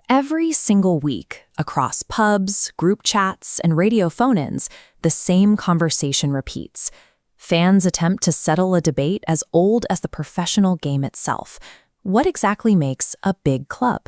Every single week, across pubs, group chats, and radio phone-ins, the same conversation repeats. Fans attempt to settle a debate as old as the professional game itself. What exactly makes a big club?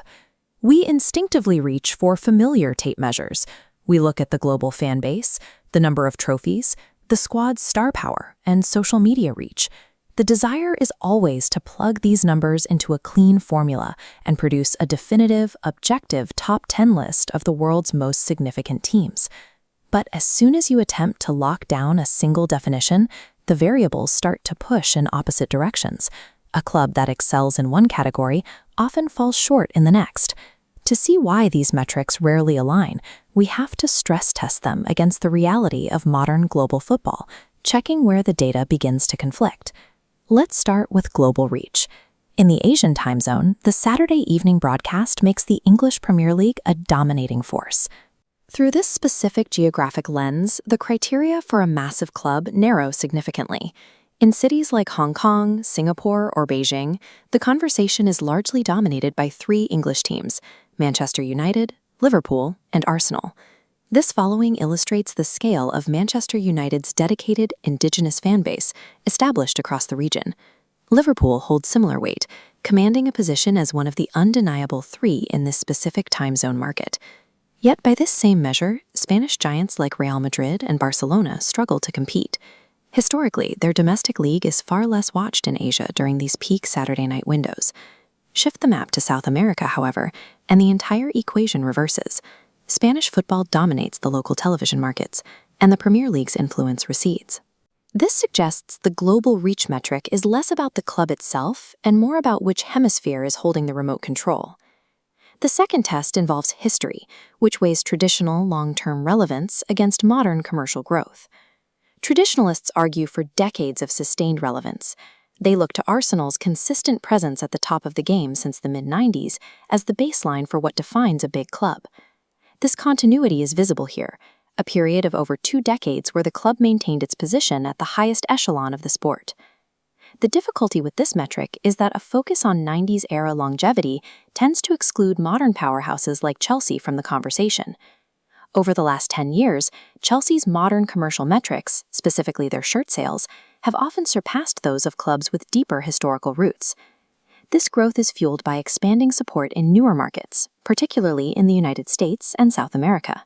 We instinctively reach for familiar tape measures. We look at the global fan base, the number of trophies, the squad's star power, and social media reach. The desire is always to plug these numbers into a clean formula and produce a definitive, objective top 10 list of the world's most significant teams. But as soon as you attempt to lock down a single definition, the variables start to push in opposite directions. A club that excels in one category often falls short in the next. To see why these metrics rarely align, we have to stress test them against the reality of modern global football, checking where the data begins to conflict. Let's start with global reach. In the Asian time zone, the Saturday evening broadcast makes the English Premier League a dominating force. Through this specific geographic lens, the criteria for a massive club narrow significantly. In cities like Hong Kong, Singapore, or Beijing, the conversation is largely dominated by three English teams: Manchester United, Liverpool, and Arsenal. This following illustrates the scale of Manchester United's dedicated indigenous fan base established across the region. Liverpool holds similar weight, commanding a position as one of the undeniable three in this specific time zone market. Yet by this same measure, Spanish giants like Real Madrid and Barcelona struggle to compete. Historically, their domestic league is far less watched in Asia during these peak Saturday night windows. Shift the map to South America, however, and the entire equation reverses. Spanish football dominates the local television markets, and the Premier League's influence recedes. This suggests the global reach metric is less about the club itself and more about which hemisphere is holding the remote control. The second test involves history, which weighs traditional long-term relevance against modern commercial growth. Traditionalists argue for decades of sustained relevance. They look to Arsenal's consistent presence at the top of the game since the mid-90s as the baseline for what defines a big club. This continuity is visible here, a period of over 2 decades where the club maintained its position at the highest echelon of the sport. The difficulty with this metric is that a focus on 90s-era longevity tends to exclude modern powerhouses like Chelsea from the conversation. Over the last 10 years, Chelsea's modern commercial metrics, specifically their shirt sales, have often surpassed those of clubs with deeper historical roots. This growth is fueled by expanding support in newer markets, particularly in the United States and South America.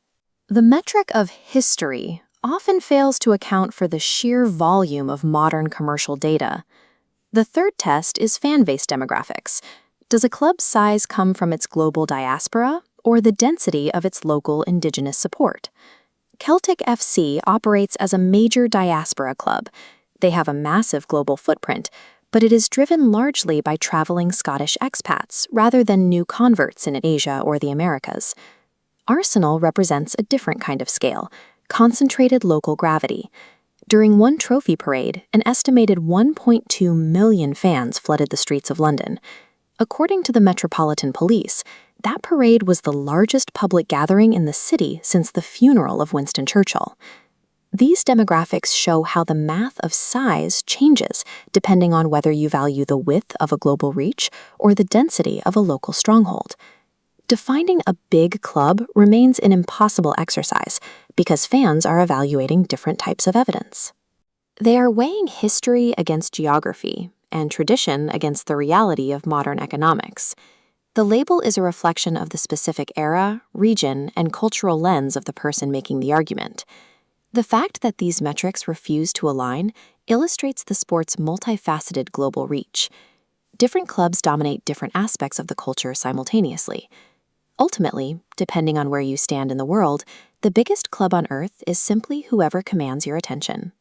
The metric of history often fails to account for the sheer volume of modern commercial data. The third test is fan-based demographics. Does a club's size come from its global diaspora or the density of its local indigenous support? Celtic FC operates as a major diaspora club. They have a massive global footprint, but it is driven largely by traveling Scottish expats rather than new converts in Asia or the Americas. Arsenal represents a different kind of scale, concentrated local gravity. During one trophy parade, an estimated 1.2 million fans flooded the streets of London. According to the Metropolitan Police, that parade was the largest public gathering in the city since the funeral of Winston Churchill. These demographics show how the math of size changes depending on whether you value the width of a global reach or the density of a local stronghold. Defining a big club remains an impossible exercise because fans are evaluating different types of evidence. They are weighing history against geography and tradition against the reality of modern economics. The label is a reflection of the specific era, region, and cultural lens of the person making the argument. The fact that these metrics refuse to align illustrates the sport's multifaceted global reach. Different clubs dominate different aspects of the culture simultaneously. Ultimately, depending on where you stand in the world, the biggest club on earth is simply whoever commands your attention.